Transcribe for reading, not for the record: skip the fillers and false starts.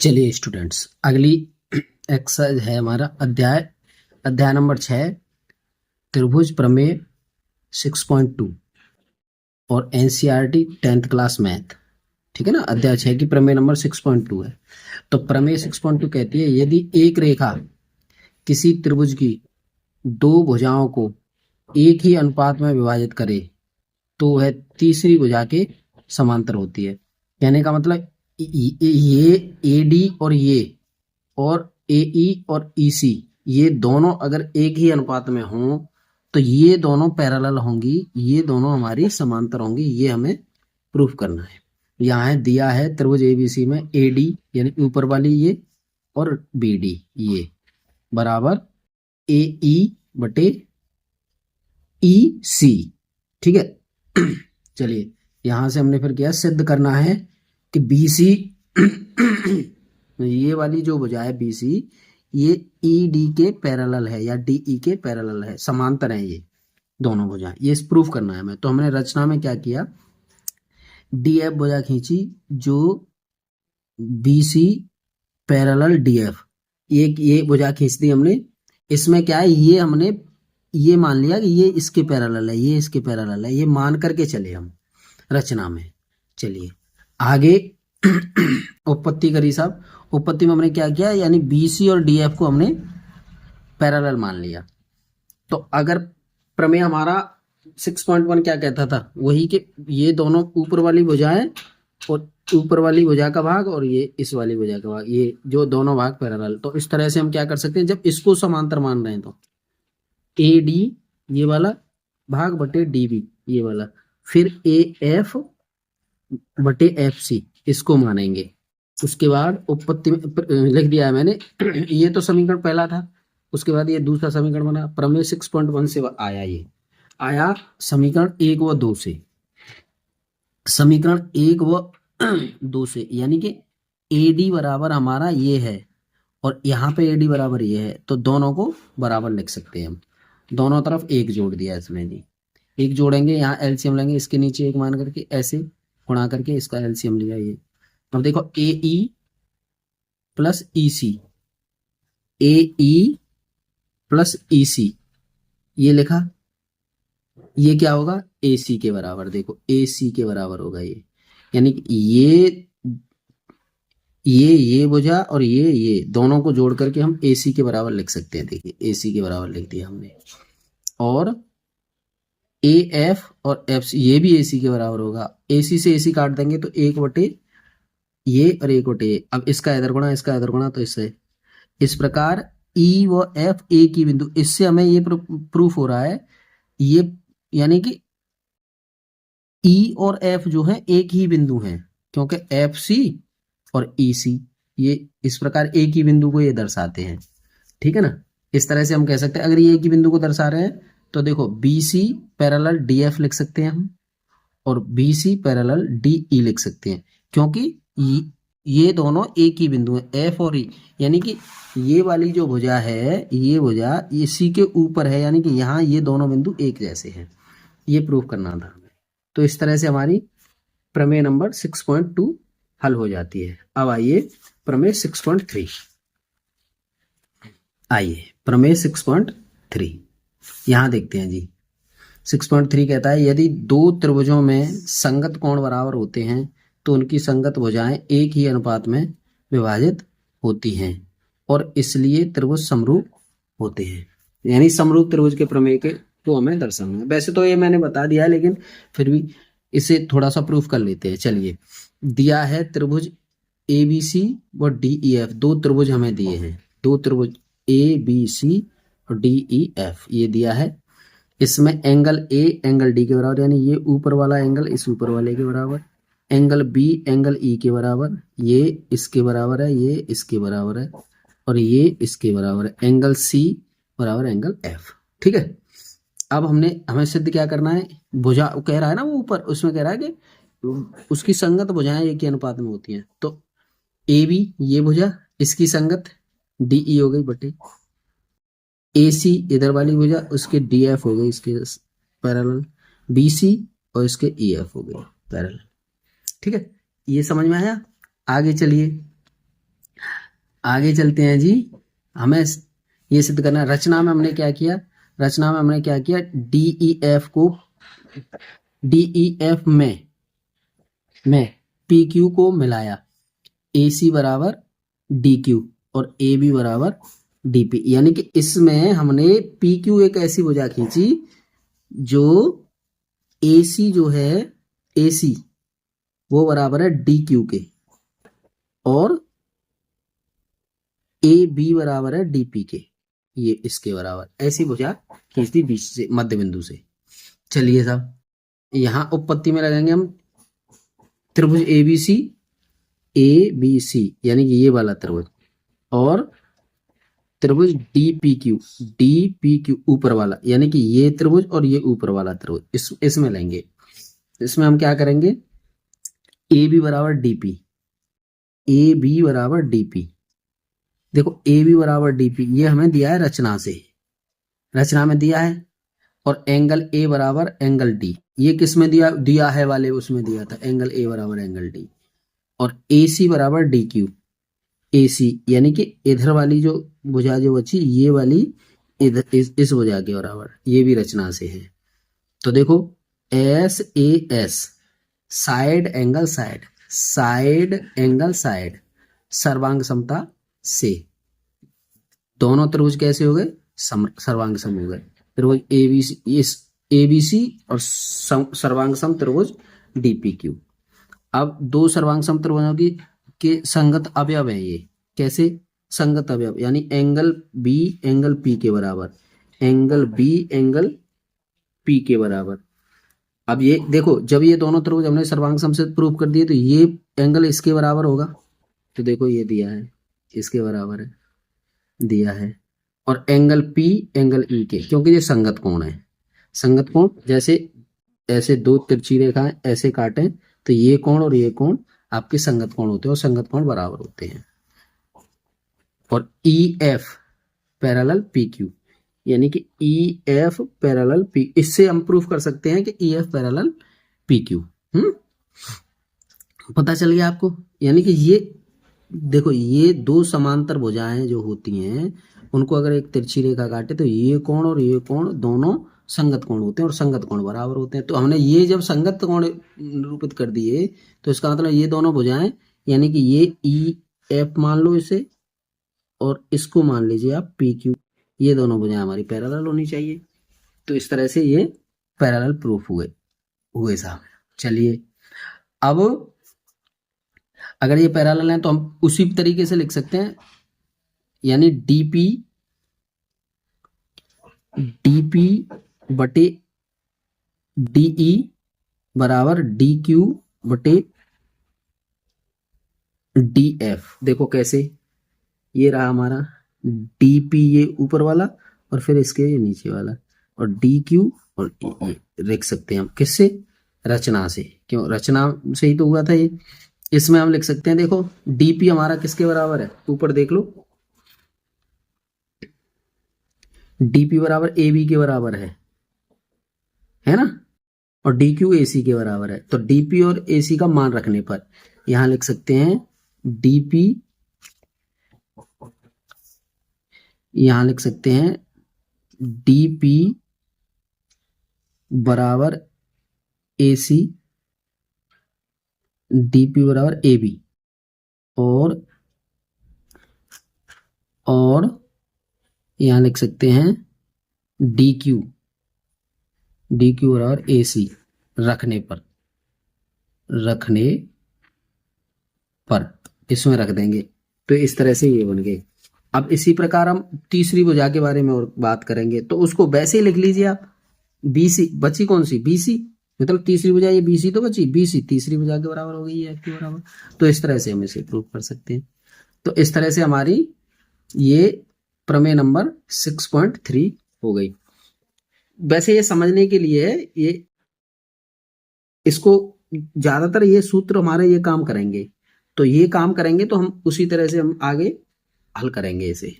चलिए स्टूडेंट्स, अगली एक्सरसाइज है हमारा अध्याय नंबर 6 त्रिभुज प्रमेय 6.2 और एनसीईआरटी 10th क्लास मैथ। ठीक है ना। अध्याय 6 की प्रमेय नंबर 6.2 है। तो प्रमेय 6.2 कहती है यदि एक रेखा किसी त्रिभुज की दो भुजाओं को एक ही अनुपात में विभाजित करे तो वह तीसरी भुजा के समांतर होती है। कहने का मतलब ये एडी और एई और ईसी ये दोनों अगर एक ही अनुपात में हों तो ये दोनों पैरेलल होंगी, ये दोनों हमारी समांतर होंगी। ये हमें प्रूफ करना है। यहाँ है दिया है त्रिभुज एबीसी में एडी यानी ऊपर वाली ये और बीडी ये बराबर एई बटे ई सी। ठीक है। चलिए यहां से हमने फिर क्या सिद्ध करना है कि बीसी ये वाली जो भुजा है बीसी ये ईडी के पैरेलल है या डीई के पैरेलल है, समांतर है ये दोनों भुजाएं। ये प्रूफ करना है हमें। तो हमने रचना में क्या किया, डीएफ भुजा खींची जो बीसी पैरेलल डीएफ, ये भुजा खींच दी हमने। इसमें क्या है, ये हमने ये मान लिया कि ये इसके पैरेलल है, ये इसके पैरेलल है, ये मान करके चले हम रचना में। चलिए आगे उत्पत्ति करी साहब। उत्पत्ति में हमने क्या किया, यानी बीसी और डीएफ को हमने पैरेलल मान लिया। तो अगर प्रमेय हमारा 6.1 क्या कहता था, वही कि ये दोनों ऊपर वाली भुजाएं और ऊपर वाली भुजा का भाग और ये इस वाली भुजा का भाग, ये जो दोनों भाग पैरेलल। तो इस तरह से हम क्या कर सकते हैं, जब इसको समांतर मान रहे हैं तो ए डी ये वाला भाग बटे डी बी ये वाला, फिर ए एफ बटे एफ सी इसको मानेंगे। उसके बाद उत्पत्ति में लिख दिया है मैंने। ये तो समीकरण पहला था। उसके बाद ये दूसरा समीकरण बना प्रमेय 6.1 से आया। ये आया समीकरण 1 व 2 से, समीकरण 1 व 2 से, यानी कि एडी बराबर हमारा ये है और यहाँ पे एडी बराबर ये है, तो दोनों को बराबर लिख सकते हैं हम। दोनों तरफ एक जोड़ दिया इसमें जी, एक जोड़ेंगे, यहाँ एलसीएम लेंगे, इसके नीचे एक मान करके ऐसे गुणा करके इसका एलसीएम लिया। ये अब देखो ए ई प्लस ई सी, ए ई प्लस ई सी ये लिखा, ये क्या होगा ए सी के बराबर। देखो ए सी के बराबर होगा ये, यानी कि ये भुजा और ये दोनों को जोड़ करके हम ए सी के बराबर लिख सकते हैं। देखिए ए सी के बराबर लिख दिया हमने। और ए एफ और एफ सी ये भी ए सी के बराबर होगा। ए सी से ए सी काट देंगे तो एक बटे ये और एक बटे ये। अब इसका इधर गुणा इसका इधर गुणा, तो इससे इस प्रकार ई व एफ एक ही बिंदु। इससे हमें ये प्रूफ हो रहा है ये, यानी कि ई और एफ जो है एक ही बिंदु हैं, क्योंकि एफ सी और ई सी ये इस प्रकार एक ही बिंदु को ये दर्शाते हैं। ठीक है ना। इस तरह से हम कह सकते हैं, अगर ये एक ही बिंदु को दर्शा रहे हैं तो देखो B C parallel D F लिख सकते हैं हम, और B C parallel D E लिख सकते हैं, क्योंकि ये दोनों एक ही बिंदु हैं एफ और ई। यानी कि ये वाली जो भुजा है, ये भुजा इसी के ऊपर है, यानी कि यहाँ ये दोनों बिंदु एक जैसे हैं। ये प्रूफ करना था हमें। तो इस तरह से हमारी प्रमेय नंबर 6.2 हल हो जाती है। अब आइए प्रमेय 6.3। आइए प्रमेय 6.3 यहां देखते हैं जी। 6.3 कहता है यदि दो त्रिभुजों में संगत कोण बराबर होते हैं तो उनकी संगत भुजाएं एक ही अनुपात में विभाजित होती हैं और इसलिए त्रिभुज समरूप होते हैं। यानी समरूप त्रिभुज के प्रमेय के तो हमें दर्शाना है। वैसे तो ये मैंने बता दिया है, लेकिन फिर भी इसे थोड़ा सा प्रूफ कर लेते हैं। चलिए दिया है त्रिभुज ए बी सी व डी ई एफ, दो त्रिभुज हमें दिए हैं, दो त्रिभुज ए बी सी और डी ई एफ ये दिया है। इसमें एंगल ए एंगल डी के बराबर, यानी ये ऊपर वाला एंगल इस ऊपर वाले के बराबर, एंगल बी एंगल ई के बराबर, ये इसके बराबर है, ये इसके बराबर है और ये इसके बराबर है। एंगल सी बराबर एंगल एफ। ठीक है। अब हमें सिद्ध क्या करना है, भुजा कह रहा है ना वो ऊपर, उसमें कह रहा है कि उसकी संगत भुजाएं एक ही अनुपात में होती हैं। तो ए बी ये भुजा, इसकी संगत डी ई हो गई बटे ए सी इधर वाली भुजा, उसके डी एफ हो गई इसके पैरेलल, बी सी और इसके ई एफ हो गई पैरेलल। ठीक है, ये समझ में आया। आगे चलिए आगे चलते हैं जी। हमें ये सिद्ध करना है। रचना में हमने क्या किया, रचना में हमने क्या किया, DEF को, DEF में PQ को मिलाया, AC बराबर DQ और AB बराबर DP, यानी कि इसमें हमने PQ एक ऐसी भुजा खींची जो AC जो है, AC वो बराबर है DQ के, और AB बराबर है DP के, ये इसके बराबर ऐसी भुजा खींचती बीच से, मध्य बिंदु से। चलिए साहब, यहां उपपत्ति में लगाएंगे हम त्रिभुज ABC यानी कि ये वाला त्रिभुज, और त्रिभुज DPQ ऊपर वाला, यानी कि ये त्रिभुज और ये ऊपर वाला त्रिभुज, इसमें लेंगे। इसमें हम क्या करेंगे, AB बराबर DP, AB बराबर DP। देखो AB बराबर DP ये हमें दिया है रचना से, रचना में दिया है, और एंगल A बराबर एंगल D, ये किस में दिया है वाले, उसमें दिया था एंगल A बराबर एंगल D, और AC बराबर DQ, AC यानी कि इधर वाली जो भुजा जो बची, ये वाली इधर इस भुजा के बराबर, ये भी रचना से है। तो देखो SAS side angle side, side angle side, सर्वांग समता से, दोनों त्रिभुज कैसे हो गए, सर्वांग सम हो गए। त्रिभुज ABC और सर्वांग सम त्रिभुज DPQ। अब दो सर्वांग सम त्रिभुजों की के संगत अवयव है ये, कैसे संगत अवयव, यानी एंगल B एंगल P के बराबर, एंगल B एंगल P के बराबर। अब ये देखो, जब ये दोनों त्रिभुज हमने सर्वांग सम से प्रूव कर दिए तो ये एंगल इसके बराबर होगा, तो देखो ये दिया है, इसके बराबर है, दिया है। और एंगल P एंगल E के, क्योंकि ये संगत कोण है, संगत कोण जैसे ऐसे दो तिरछी रेखाएं ऐसे काटें तो ये कोण और ये कोण आपके संगत कोण होते हैं, और संगत कोण बराबर होते हैं। और EF पैरेलल PQ, यानी कि EF पैरेलल P, इससे हम प्रूफ कर सकते हैं कि EF पैरेलल PQ। पता चल गया आपको, यानी कि ये देखो, ये दो समांतर भुजाएं जो होती हैं उनको अगर एक तिरछी रेखा काटे तो ये कोण और ये कोण दोनों संगत कोण होते हैं, और संगत कोण बराबर होते हैं। तो हमने ये जब संगत कोण निरूपित कर दिए तो इसका मतलब ये दोनों भुजाएं, यानी कि ये EF मान लो इसे, और इसको मान लीजिए आप PQ, ये दोनों भुजाएं हमारी पैरेलल होनी चाहिए। तो इस तरह से ये पैरेलल प्रूफ हुए साहब। चलिए, अब अगर ये पैरेलल है तो हम उसी तरीके से लिख सकते हैं, यानी DP बटे DE बराबर DQ बटे DF। देखो कैसे, ये रहा हमारा DP ये ऊपर वाला, और फिर इसके ये नीचे वाला, और DQ और ये लिख सकते हैं हम किससे, रचना से, क्यों रचना से ही तो हुआ था ये। इसमें हम लिख सकते हैं, देखो DP हमारा किसके बराबर है, ऊपर देख लो, DP बराबर AB के बराबर है ना, और DQ AC के बराबर है। तो DP और AC का मान रखने पर यहां लिख सकते हैं DP, यहां लिख सकते हैं DP बराबर AC, DP बराबर AB, और यहां लिख सकते हैं DQ बराबर AC रखने पर इसमें रख देंगे, तो इस तरह से ये बन गए। अब इसी प्रकार हम तीसरी भुजा के बारे में और बात करेंगे, तो उसको वैसे ही लिख लीजिए आप, BC बची कौन सी, BC मतलब तीसरी भुजा, ये BC तो बची, BC तीसरी भुजा के बराबर हो गई, ये F के बराबर। तो इस तरह से हम इसे प्रूव कर सकते हैं। तो इस तरह से हमारी ये प्रमेय नंबर 6.3 हो गई। वैसे ये समझने के लिए है, ये इसको ज्यादातर ये सूत्र हमारे ये काम करेंगे, तो ये काम करेंगे तो हम उसी तरह से हम आगे हल करेंगे इसे।